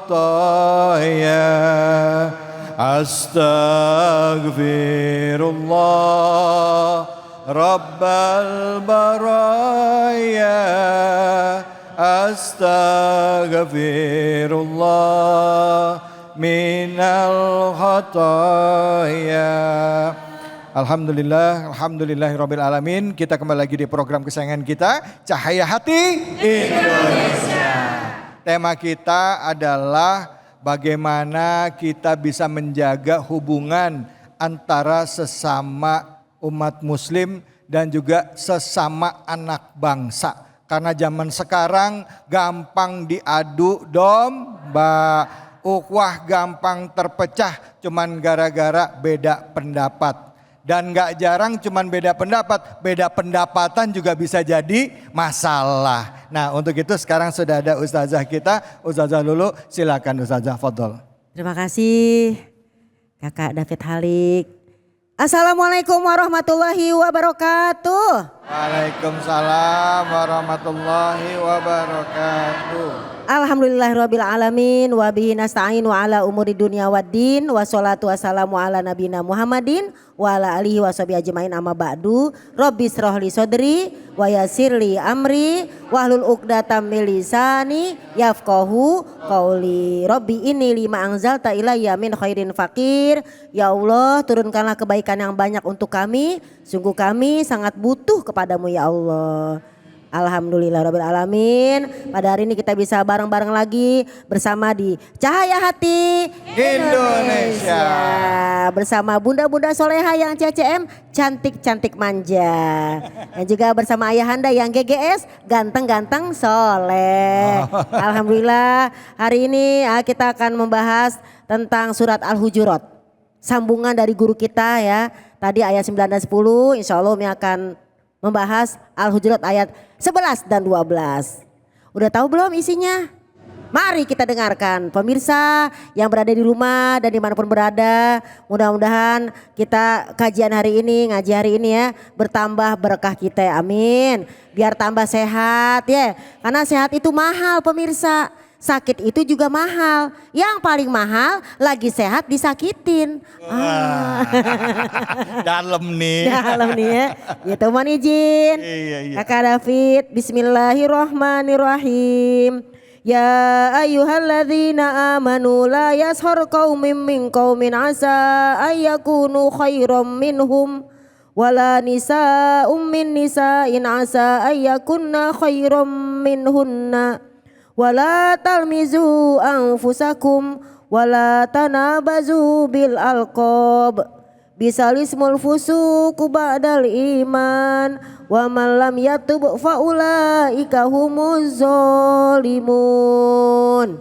الخطايا أستغفر الله رب البرايا أستغفر الله من الخطايا. Alhamdulillahirabbil alamin. Kita kembali lagi di program kesayangan kita, Cahaya Hati Indonesia. Tema kita adalah bagaimana kita bisa menjaga hubungan antara sesama umat muslim dan juga sesama anak bangsa. Karena zaman sekarang gampang diadu domba, ukhuwah gampang terpecah cuman gara-gara beda pendapat. Dan gak jarang cuman beda pendapat, beda pendapatan juga bisa jadi masalah. Nah untuk itu sekarang sudah ada Ustazah kita, Ustazah Lulu, silakan Ustazah, fadhol. Terima kasih Kakak David Halik. Assalamualaikum warahmatullahi wabarakatuh. Waalaikumsalam warahmatullahi wabarakatuh. Alhamdulillahirabbil alamin wa bihi nasta'in wa ala umuri dunya waddin wa sholatu wassalamu ala nabiyina Muhammadin wa ala alihi wa sahbihi ajmain amma ba'du. Rabbi shrahli sodri wa yassirli amri wahlul 'uqdatam min lisani yafqahu qauli. Rabbi inni lima anzalta ilayya min khairin faqir. Ya Allah, turunkanlah kebaikan yang banyak untuk kami. Sungguh kami sangat butuh kepadamu ya Allah. Alhamdulillahirabbil alamin. Pada hari ini kita bisa bareng-bareng lagi bersama di Cahaya Hati Indonesia. Bersama bunda-bunda soleha yang CCM cantik-cantik manja. Dan juga bersama ayahanda yang GGS ganteng-ganteng soleh. Alhamdulillah hari ini kita akan membahas tentang surat Al-Hujurat. Sambungan dari guru kita ya. Tadi ayat 9 dan 10, insya Allah Umi akan membahas Al-Hujurat ayat 11 dan 12. Udah tahu belum isinya? Mari kita dengarkan. Pemirsa yang berada di rumah dan dimanapun berada, mudah-mudahan kita kajian hari ini, ngaji hari ini ya, bertambah berkah kita, amin. Biar tambah sehat ya, karena sehat itu mahal pemirsa. Sakit itu juga mahal. Yang paling mahal lagi sehat disakitin. Dalam nih. Dalam nih ya. Gitu mohon izin. Iya. Kakak David, bismillahirrahmanirrahim. Ya ayyuhalladzina amanu la yashar qaumin min qaumin asa ayyakunu khairam minhum. Wala nisa'um min nisa'in asa ayyakunna khairam minhunna. Wala talmizu anfusakum wala tanabazu bil alqab bisalismul fusuku ba'dal iman wa man lam yatub fa ulaika humuz zalimun.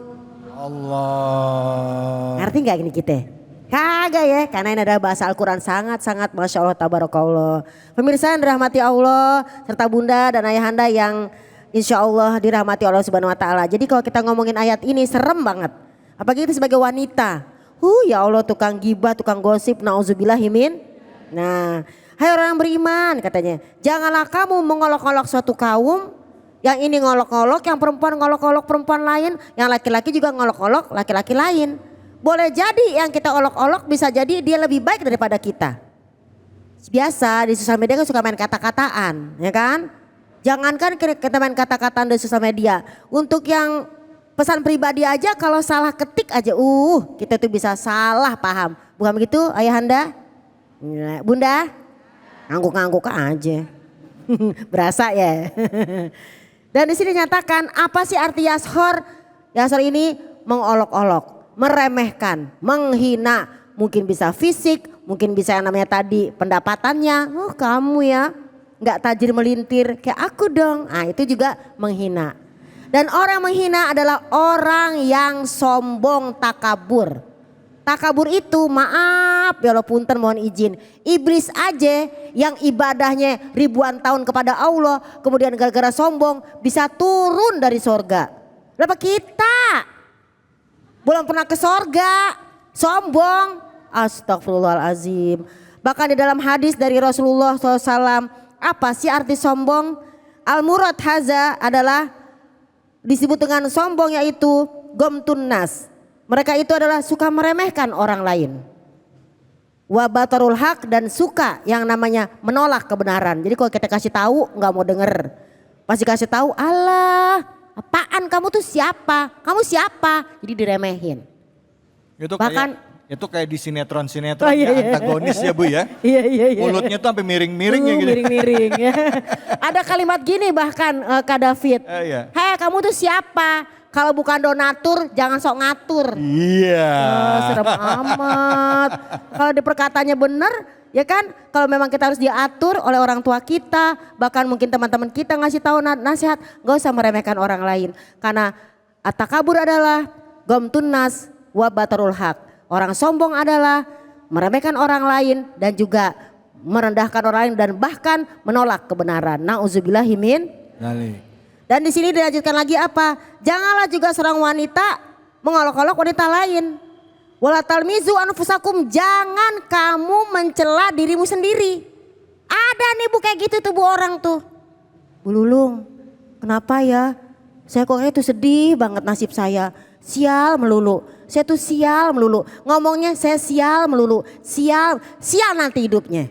Allah. Ngerti gak ini kita? Kagak ya, karena ini adalah bahasa Al-Quran sangat-sangat Masya Allah tabarakallah. Pemirsa yang dirahmati Allah serta bunda dan ayahanda yang insya Allah dirahmati Allah Subhanahu Wa Taala. Jadi kalau kita ngomongin ayat ini serem banget. Apalagi kita sebagai wanita. Ya Allah, tukang gibah, tukang gosip, nauzubillahimin. Nah, hai orang beriman katanya. Janganlah kamu mengolok-olok suatu kaum. Yang ini ngolok-olok, yang perempuan ngolok-olok perempuan lain. Yang laki-laki juga ngolok-olok laki-laki lain. Boleh jadi yang kita olok-olok bisa jadi dia lebih baik daripada kita. Biasa di sosial media kan suka main kata-kataan, ya kan? Jangankan kita main kata-kataan di sosial media. Untuk yang pesan pribadi aja kalau salah ketik aja kita tuh bisa salah paham. Bukan begitu ayahanda? Bunda? Ngangguk-ngangguk aja. Berasa ya. Dan di sini nyatakan apa sih arti yashor? Yashor ini mengolok-olok, meremehkan, menghina. Mungkin bisa fisik, mungkin bisa yang namanya tadi pendapatannya. Kamu ya. Gak tajir melintir kayak aku dong. Nah itu juga menghina. Dan orang menghina adalah orang yang sombong, takabur. Takabur itu maaf ya Allah punten mohon izin. Iblis aja yang ibadahnya ribuan tahun kepada Allah. Kemudian gara-gara sombong bisa turun dari sorga. Berapa kita? Belum pernah ke sorga. Sombong. Astagfirullahaladzim. Bahkan di dalam hadis dari Rasulullah SAW. Apa sih arti sombong? Al-murad haza adalah disebut dengan sombong yaitu gomtun nas. Mereka itu adalah suka meremehkan orang lain. Wa batarul haq, dan suka yang namanya menolak kebenaran. Jadi kalau kita kasih tahu nggak mau denger. Pasti kasih tahu, alah apaan kamu tuh siapa? Kamu siapa? Jadi diremehin. Itu Bahkan itu kayak di sinetron-sinetron Oh, iya, ya, iya. antagonis ya Bu ya. Iya. Mulutnya tuh sampai miring-miring ya gitu. Miring-miring ya. Ada kalimat gini bahkan Kak David. Iya. Hei kamu tuh siapa? Kalau bukan donatur jangan sok ngatur. Iya. Serem amat. Kalau di perkataannya benar, ya kan? Kalau memang kita harus diatur oleh orang tua kita, bahkan mungkin teman-teman kita ngasih tahu nasihat, gak usah meremehkan orang lain. Karena at-takabur adalah gomtun nas wa batarul haq. Orang sombong adalah meremehkan orang lain dan juga merendahkan orang lain dan bahkan menolak kebenaran. Nauzubillahi min. Dan di sini dilanjutkan lagi apa? Janganlah juga seorang wanita mengolok-olok wanita lain. Wala talmizu anfusakum, jangan kamu mencela dirimu sendiri. Ada nih Bu kayak gitu tuh Bu orang tuh. Bu Lulung, kenapa ya? Saya kok kayak itu sedih banget nasib saya. Sial melulu. Saya tuh sial melulu. Ngomongnya saya sial melulu. Sial nanti hidupnya.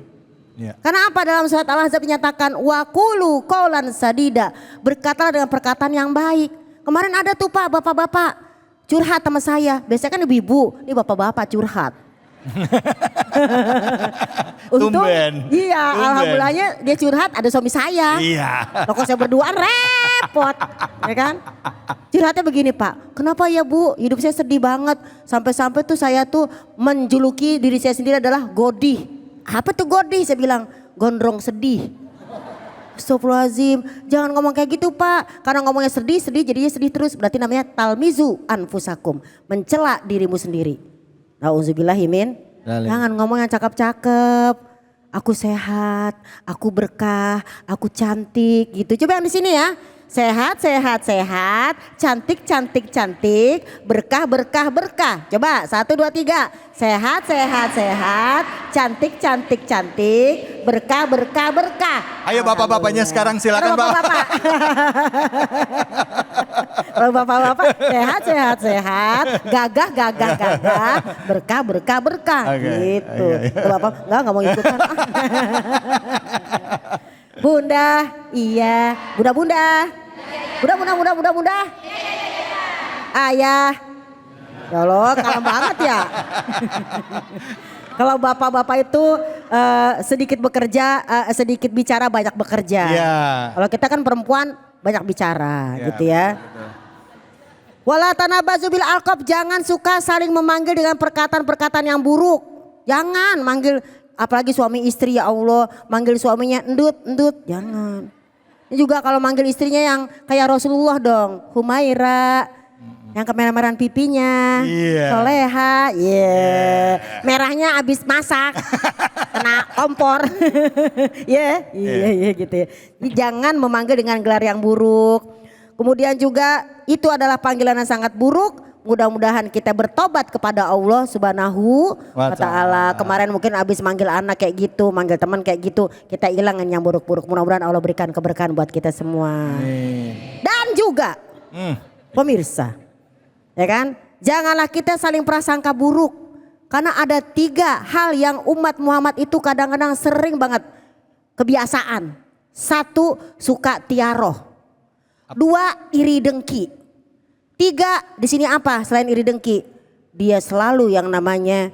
Ya. Karena apa, dalam surat Al-Ahzab dinyatakan waqulu qaulan sadida, berkatalah dengan perkataan yang baik. Kemarin ada tuh Pak bapak-bapak curhat sama saya. Biasanya kan ibu-ibu, ini bapak-bapak curhat. Tumben. Iya, Tumben. alhamdulillahnya dia curhat ada suami saya. Iya. Loh kok saya berdua repot, ya kan? Curhatnya begini Pak, kenapa ya Bu, hidup saya sedih banget. Sampai-sampai tuh saya tuh menjuluki diri saya sendiri adalah Godi. Apa tuh Godi? Saya bilang gondrong sedih. Astagfirullahaladzim, jangan ngomong kayak gitu Pak. Karena ngomongnya sedih jadinya sedih terus. Berarti namanya talmizu anfusakum, mencela dirimu sendiri. Nauzubillahi min. Jangan ngomong yang cakep-cakep. Aku sehat, aku berkah, aku cantik gitu. Coba yang di sini ya. Sehat, cantik, berkah. Coba 1, 2, 3. Sehat, cantik, berkah. Ayo bapak-bapaknya sekarang silakan Pak. Bapak-bapak. Kalau bapak-bapak sehat, gagah, berkah, Oke, gitu. iya. Kalau bapak enggak mau ikutan. Bunda, iya. Bunda. Ayah. Ya Allah, kalem banget ya. Kalau bapak-bapak itu sedikit bekerja, sedikit bicara, banyak bekerja. Iya. Kalau kita kan perempuan banyak bicara, Iya, gitu ya. betul. Wala tanabazu bil alqab, jangan suka saling memanggil dengan perkataan-perkataan yang buruk. Jangan manggil, apalagi suami istri, ya Allah, manggil suaminya endut, jangan. Ini juga kalau manggil istrinya yang kayak Rasulullah dong, Humaira, yang kemerah-merahan pipinya, Iya. Soleha, merahnya abis masak, kena kompor, iya gitu ya. Jadi jangan memanggil dengan gelar yang buruk. Kemudian juga itu adalah panggilan yang sangat buruk. Mudah-mudahan kita bertobat kepada Allah Subhanahu wa Ta'ala. Kemarin mungkin abis manggil anak kayak gitu, manggil teman kayak gitu, kita hilangin yang buruk-buruk. Mudah-mudahan Allah berikan keberkahan buat kita semua. Dan juga pemirsa, ya kan? Janganlah kita saling prasangka buruk. Karena ada 3 hal yang umat Muhammad itu kadang-kadang sering banget kebiasaan. 1, suka tiaroh. 2, iri dengki. 3, di sini apa selain iri dengki? Dia selalu yang namanya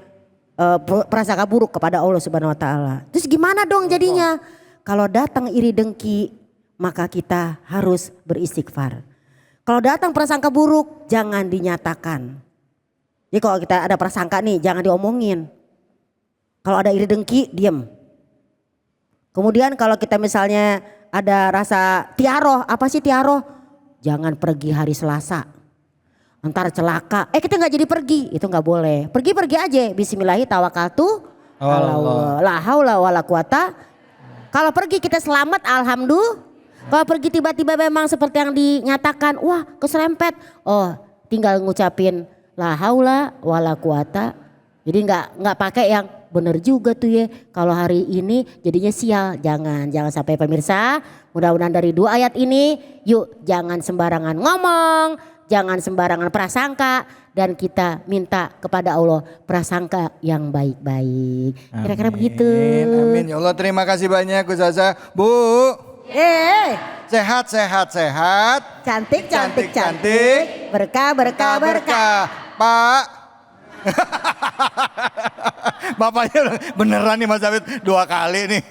prasangka buruk kepada Allah Subhanahu wa Ta'ala. Terus gimana dong jadinya? Kalau datang iri dengki, maka kita harus beristighfar. Kalau datang prasangka buruk, jangan dinyatakan. Jadi kalau kita ada prasangka nih, jangan diomongin. Kalau ada iri dengki, diam. Kemudian kalau kita misalnya ada rasa tiaroh, apa sih tiaroh? Jangan pergi hari Selasa. Ntar celaka, kita gak jadi pergi, itu gak boleh. Pergi aja, bismillahi tawakkaltu ala Allah. La haula wala quwata. Kalau pergi kita selamat, alhamdulillah. Kalau pergi tiba-tiba memang seperti yang dinyatakan, wah keserempet. Oh, tinggal ngucapin la haula wala quwata. Jadi nggak pakai yang bener juga tuh ya. Kalau hari ini jadinya sial. Jangan sampai pemirsa. Mudah-mudahan dari 2 ayat ini, yuk jangan sembarangan ngomong, jangan sembarangan prasangka, dan kita minta kepada Allah prasangka yang baik-baik. Kira-kira begitu. Amin. Ya Allah, terima kasih banyak Ustazah. Bu. Sehat. Cantik. Berkah. Pak. Bapaknya beneran nih Mas David 2 kali nih.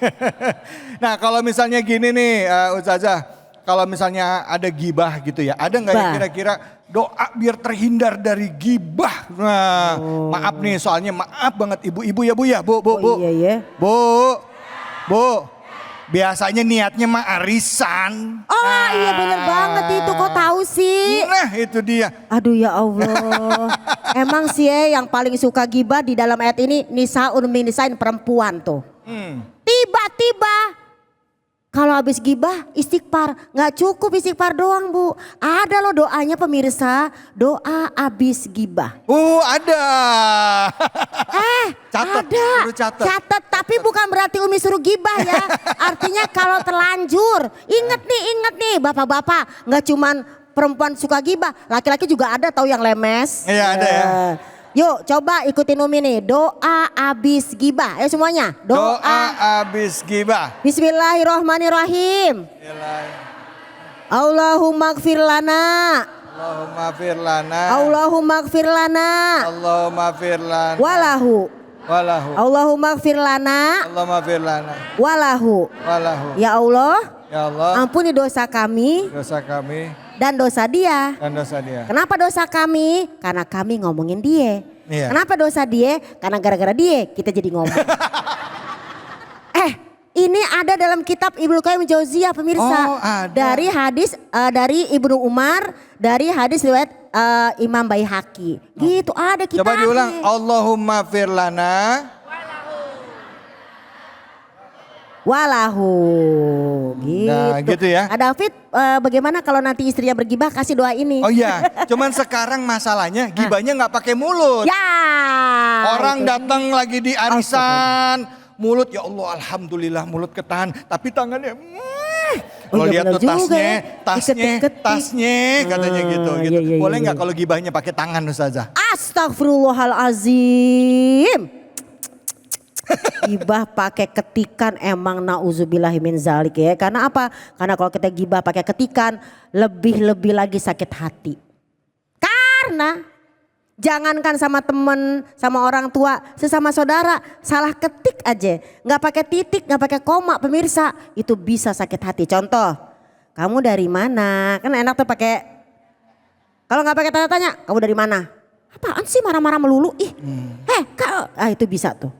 Nah kalau misalnya gini nih Ustazah, kalau misalnya ada gibah gitu ya, ada nggak ya kira-kira doa biar terhindar dari gibah? Nah maaf nih soalnya maaf banget ibu-ibu ya Bu ya, Bu. Iya. Bu. Biasanya niatnya mah arisan. Iya bener banget itu, kok tahu sih? Nah itu dia. Aduh ya Allah. Emang sih yang paling suka gibah di dalam ayat ini nisaun min nisain, perempuan tuh. Tiba-tiba kalau habis gibah istighfar, nggak cukup istighfar doang Bu. Ada loh doanya pemirsa, doa habis gibah. Ada. Catat, tapi bukan berarti Umi suruh gibah ya. Artinya kalau terlanjur, inget nih bapak-bapak, nggak cuman perempuan suka gibah, laki-laki juga ada tahu yang lemes. Iya ada ya. Yuk coba ikutin Umi nih, doa abis gibah. Ayo semuanya, doa abis gibah. Bismillahirrohmanirrohim. Allahumma gfir lana. Allahumma gfir lana. Walahu. Allahumma gfir lana. Walahu. Ya Allah. Ampuni dosa kami. Dan dosa dia. Kenapa dosa kami? Karena kami ngomongin dia. Iya. Kenapa dosa dia? Karena gara-gara dia kita jadi ngomong. Ini ada dalam kitab Ibnu Qayyim Jauziyah pemirsa. Dari hadis dari Ibnu Umar, dari hadis riwayat Imam Baihaqi. Gitu ada kitabnya. Coba diulang. Allahumma firlana. Walahu. Gitu. Nah gitu ya. David bagaimana kalau nanti istrinya bergibah kasih doa ini. Oh iya, cuman sekarang masalahnya gibahnya nggak pakai mulut. Ya. Orang datang lagi di arisan, mulut ya Allah alhamdulillah mulut ketahan, tapi tangannya kalau lihat tuh tasnya katanya gitu. Iya, boleh nggak kalau gibahnya pakai tangan Ustazah? Astagfirullahalazim. Gibah pakai ketikan emang nauzubillahi min zalik ya. Karena apa? Karena kalau kita gibah pakai ketikan lebih lagi sakit hati. Karena jangankan sama temen, sama orang tua, sesama saudara, salah ketik aja, nggak pakai titik, nggak pakai koma, pemirsa, itu bisa sakit hati. Contoh, kamu dari mana? Kan enak tuh pakai, kalau nggak pakai tanya tanya, kamu dari mana? Apaan sih marah-marah melulu? Kau, itu bisa tuh.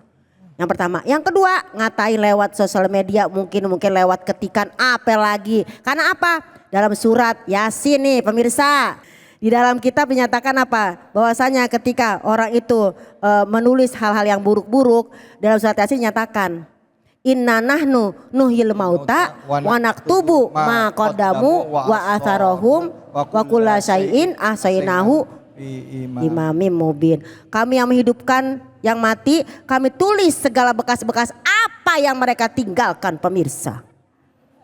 Yang pertama, yang kedua ngatain lewat sosial media, mungkin lewat ketikan, apalagi. Karena apa? Dalam surat Yasin nih pemirsa. Di dalam kitab dinyatakan apa? Bahwasanya ketika orang itu menulis hal-hal yang buruk-buruk, dalam surat Yasin dinyatakan, inna nahnu nuhyil mauta wa naktubu ma qaddamu wa atharohum wa kulla syai'in ahsainahu imamim mubin. Kami yang menghidupkan yang mati, kami tulis segala bekas-bekas apa yang mereka tinggalkan pemirsa.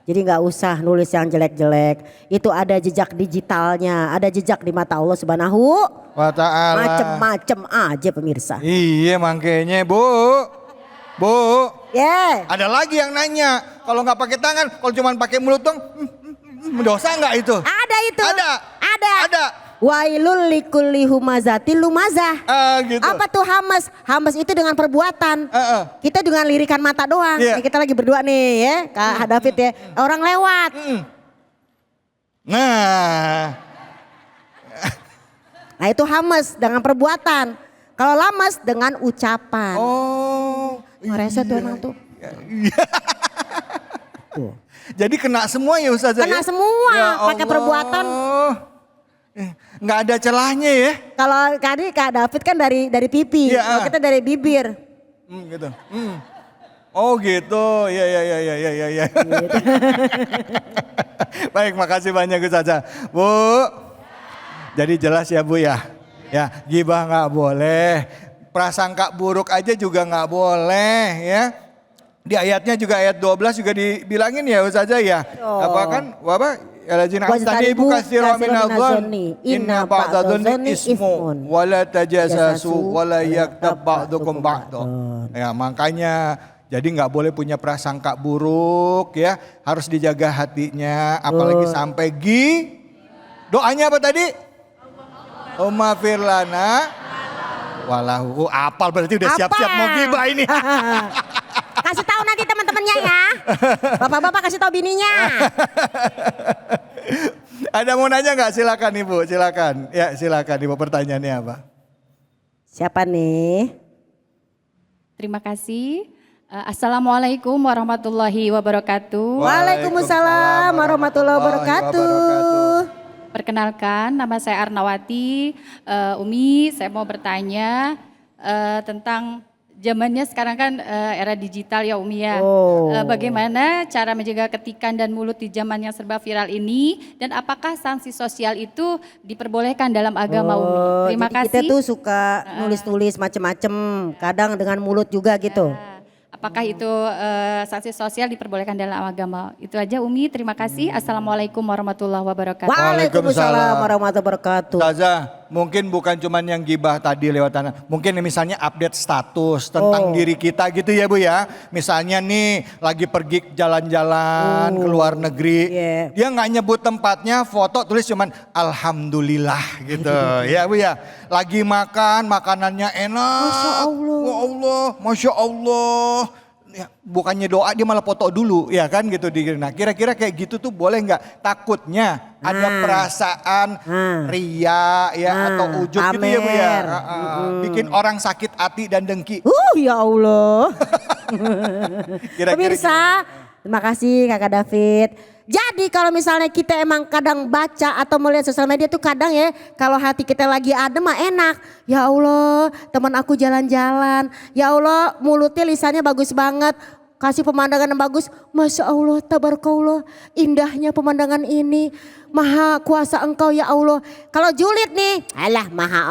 Jadi nggak usah nulis yang jelek-jelek. Itu ada jejak digitalnya, ada jejak di mata Allah Subhanahu wa ta'ala. Macem-macem aja pemirsa. Iya makanya Bu. Ada lagi yang nanya, kalau nggak pakai tangan, kalau cuma pakai mulut dong, dosa nggak itu? Ada itu. Ada. Wailul likulli humazatil lumazah. Gitu. Apa tuh hamas? Hamas itu dengan perbuatan. Kita dengan lirikan mata doang. Yeah. Kita lagi berdua nih ya, Kak David ya. Orang lewat. Nah itu hamas dengan perbuatan. Kalau lamas dengan ucapan. Ngerasa tuh emang tuh. Jadi kena semua ya Ustazah? Kena semua, pakai perbuatan. Nggak ada celahnya ya? Kalau tadi Kak David kan dari pipi, kalau kita dari bibir. Gitu. Oh gitu, ya. Gitu. Baik, makasih banyak Ustazah. Bu, jadi jelas ya Bu ya. Ya, gibah nggak boleh, prasangka buruk aja juga nggak boleh ya. Di ayatnya juga ayat 12 juga dibilangin ya Ustazah ya. Apa kan? Aladzina astanibu katsiran minadh dhanni inna ba'dadh dhanni ismun wa la tajassasu wa la yaktab ba'dukum ba'dha. Ya, makanya jadi nggak boleh punya prasangka buruk ya, harus dijaga hatinya apalagi sampai doanya apa tadi? Umma firlana walahu apal berarti udah siap-siap mau gibah ini. Kasih tahu nanti teman-temannya ya. Bapak-bapak kasih tahu bininya. Ada mau nanya nggak? Silakan Ibu, silakan. Ya silakan Ibu, pertanyaannya apa? Siapa nih? Terima kasih. Assalamualaikum warahmatullahi wabarakatuh. Waalaikumsalam warahmatullahi wabarakatuh. Perkenalkan, nama saya Arnawati. Umi, saya mau bertanya tentang zamannya sekarang kan era digital ya Umi ya. Bagaimana cara menjaga ketikan dan mulut di zaman yang serba viral ini, dan apakah sanksi sosial itu diperbolehkan dalam agama Umi? Terima Jadi kasih. kita tuh suka nulis-nulis macem-macem, kadang dengan mulut juga gitu. Apakah itu sanksi sosial diperbolehkan dalam agama? Itu aja Umi, terima kasih. Assalamualaikum warahmatullahi wabarakatuh. Waalaikumsalam warahmatullahi wabarakatuh. Ustazah, mungkin bukan cuman yang gibah tadi lewat tanah. Mungkin misalnya update status tentang diri kita gitu ya Bu ya. Misalnya nih lagi pergi jalan-jalan ke luar negeri. Dia nggak nyebut tempatnya, foto tulis cuman Alhamdulillah gitu ya Bu ya. Lagi makan, makanannya enak. Masya Allah. Ya Allah, Masya Allah. Ya, bukannya doa dia malah foto dulu ya kan gitu. Nah kira-kira kayak gitu tuh boleh nggak? Takutnya ada perasaan ria ya atau ujub gitu ya Bu ya. Bikin orang sakit hati dan dengki. Ya Allah. Kira-kira Pemirsa, terima kasih Kakak David. Jadi kalau misalnya kita emang kadang baca atau melihat sosial media tuh kadang ya, kalau hati kita lagi adem mah enak. Ya Allah, teman aku jalan-jalan. Ya Allah, mulutnya lisannya bagus banget. Kasih pemandangan yang bagus. Masya Allah, tabarakallah. Indahnya pemandangan ini. Maha kuasa engkau ya Allah. Kalau julid nih, alah maha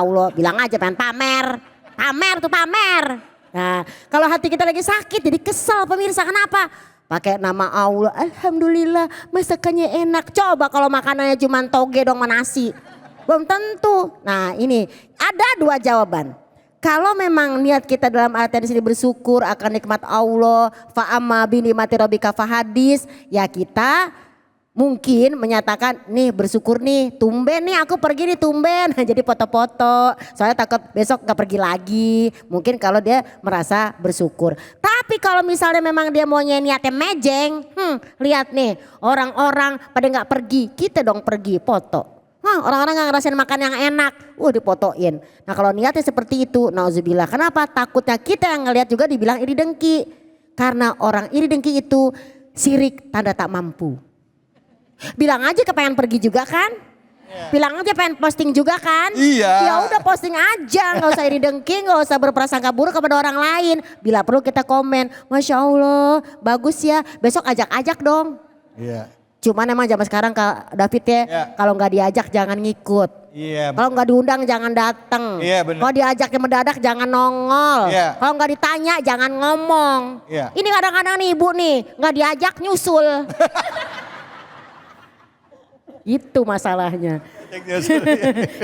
Allah. Bilang aja pengen pamer. Pamer tuh pamer. Nah, kalau hati kita lagi sakit jadi kesel pemirsa, kenapa? Pakai nama Allah, alhamdulillah masakannya enak. Coba kalau makanannya cuma toge dong sama nasi. Belum tentu. Nah ini ada dua jawaban. Kalau memang niat kita dalam artian di sini bersyukur akan nikmat Allah, fa'amma bi nikmati rabbika fahadis, ya kita mungkin menyatakan nih bersyukur nih, tumben nih aku pergi nih tumben. Jadi foto-foto soalnya takut besok gak pergi lagi. Mungkin kalau dia merasa bersyukur. Tapi kalau misalnya memang dia maunya niatnya mejeng, lihat nih orang-orang pada gak pergi, kita dong pergi foto. Orang-orang gak ngerasain makan yang enak, dipotoin. Nah kalau niatnya seperti itu, nauzubillah. Kenapa? Takutnya kita yang ngelihat juga dibilang iri dengki. Karena orang iri dengki itu sirik tanda tak mampu. Bilang aja kepengen pergi juga kan? Bilang aja pengen posting juga kan? Iya. Ya udah posting aja, nggak usah iri dengki, nggak usah berprasangka buruk kepada orang lain. Bila perlu kita komen, Masya Allah bagus ya, besok ajak-ajak dong. Iya. Cuman emang zaman sekarang Kak David ya, kalau nggak diajak jangan ngikut. Iya. Kalau nggak diundang jangan datang. Iya benar. Kalau diajaknya mendadak jangan nongol. Iya. Kalau nggak ditanya jangan ngomong. Iya. Ini kadang-kadang nih ibu nih nggak diajak nyusul. Itu masalahnya.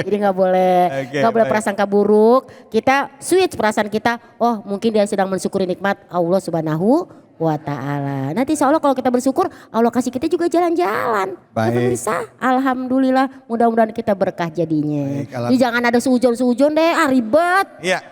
Jadi nggak boleh, nggak boleh prasangka buruk. Kita switch perasaan kita. Oh mungkin dia sedang mensyukuri nikmat Allah Subhanahu wa Ta'ala. Nanti insya Allah kalau kita bersyukur, Allah kasih kita juga jalan-jalan. Ya, pemirsa, alhamdulillah. Mudah-mudahan kita berkah jadinya. Jadi jangan ada seujon-seujon deh, ribet. Iya.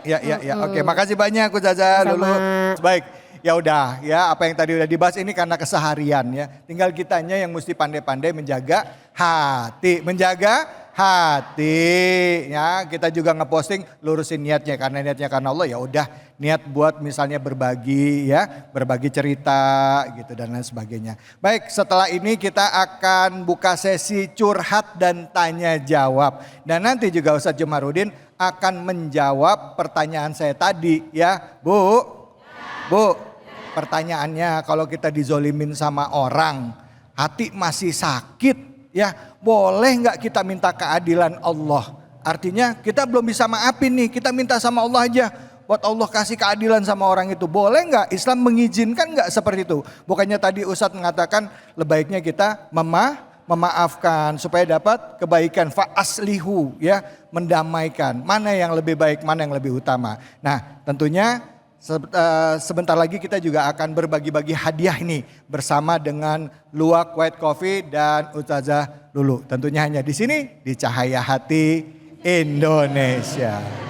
Oke, makasih banyak Ustazah Lulu. Baik. Ya udah ya, apa yang tadi udah dibahas ini karena keseharian ya. Tinggal kitanya yang mesti pandai-pandai menjaga hati. Menjaga hati ya. Kita juga ngeposting lurusin niatnya, karena niatnya karena Allah ya udah, niat buat misalnya berbagi ya, berbagi cerita gitu dan lain sebagainya. Baik, setelah ini kita akan buka sesi curhat dan tanya jawab. Dan nanti juga Ustadz Jumarudin akan menjawab pertanyaan saya tadi ya. Bu, pertanyaannya kalau kita dizolimin sama orang, hati masih sakit ya, boleh nggak kita minta keadilan Allah? Artinya kita belum bisa maafin nih, kita minta sama Allah aja. Buat Allah kasih keadilan sama orang itu, boleh nggak? Islam mengizinkan nggak seperti itu? Bukannya tadi Ustadz mengatakan lebih baiknya kita memaafkan supaya dapat kebaikan fa'aslihu ya, mendamaikan. Mana yang lebih baik, mana yang lebih utama. Nah, tentunya sebentar lagi kita juga akan berbagi-bagi hadiah ini bersama dengan Luwak White Coffee dan Ustazah Lulu. Tentunya hanya di sini di Cahaya Hati Indonesia.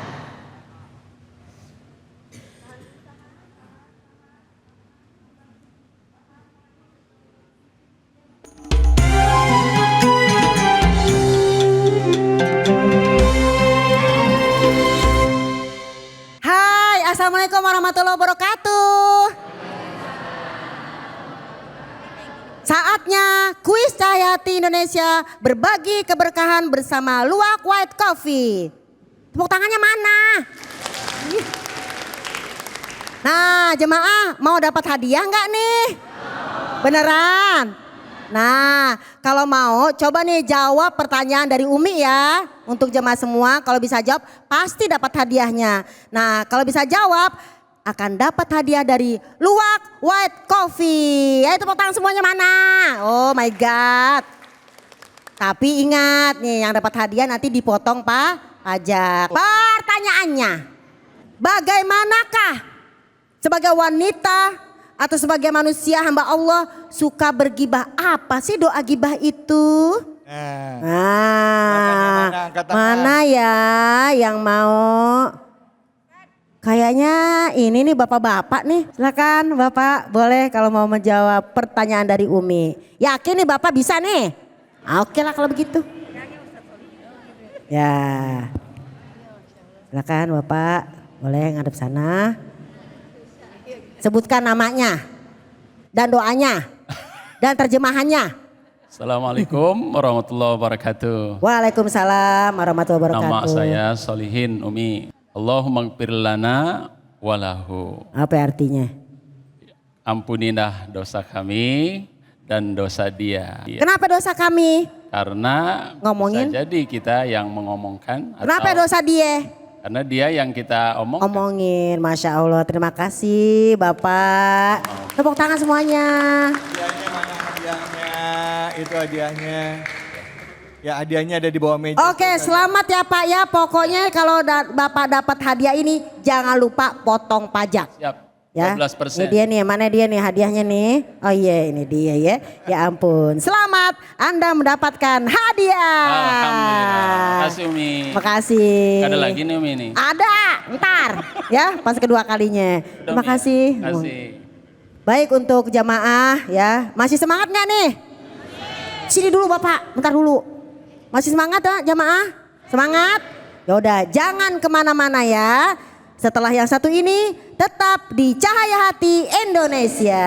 Assalamualaikum warahmatullahi wabarakatuh. Saatnya kuis Cahaya Hati Indonesia berbagi keberkahan bersama Luwak White Coffee. Tepuk tangannya mana? Nah, jemaah mau dapat hadiah nggak nih? Beneran? Nah, kalau mau coba nih jawab pertanyaan dari Umi ya. Untuk jemaah semua kalau bisa jawab pasti dapat hadiahnya. Nah, kalau bisa jawab akan dapat hadiah dari Luwak White Coffee. Ayo tepuk tangan semuanya mana? Oh my God. Tapi ingat nih yang dapat hadiah nanti dipotong pajak. Pertanyaannya, bagaimanakah sebagai wanita atau sebagai manusia hamba Allah suka bergibah? Apa sih doa gibah itu? Mana ya yang mau? Kayaknya ini nih bapak-bapak nih. Silakan bapak, boleh kalau mau menjawab pertanyaan dari Umi. Yakin nih bapak bisa nih? Oke lah kalau begitu. Ya, silakan bapak, boleh ngadep sana. Sebutkan namanya dan doanya dan terjemahannya. Assalamualaikum warahmatullahi wabarakatuh. Waalaikumsalam warahmatullahi wabarakatuh. Nama saya Solihin Umi. Allahumma gfir lana walahu. Apa artinya? Ampunilah dosa kami dan dosa dia. Kenapa dosa kami? Karena ngomongin? bisa jadi kita yang mengomongkan. Kenapa atau dosa dia? karena dia yang kita omongkan. Omongin, Masya Allah. Terima kasih Bapak. Tepuk tangan semuanya. Hadiahnya mana hadiahnya? Itu hadiahnya. Ya hadiahnya ada di bawah meja. Oke, selamat ya Pak ya. Pokoknya kalau Bapak dapat hadiah ini jangan lupa potong pajak. Siap. Ya, 12%. ini dia nih, mana dia nih hadiahnya nih. Oh iya ini dia ya. Ya ampun, selamat Anda mendapatkan hadiah. Alhamdulillah, makasih Umi. Makasih. Ada lagi nih Umi nih. Ada, ntar ya pas kedua kalinya. Terima kasih. Terima kasih. Baik untuk jamaah ya, masih semangat nggak nih? Sini dulu Bapak, bentar dulu. Masih semangat ya jamaah? Semangat? Yaudah jangan kemana-mana ya. Setelah yang satu ini tetap di Cahaya Hati Indonesia.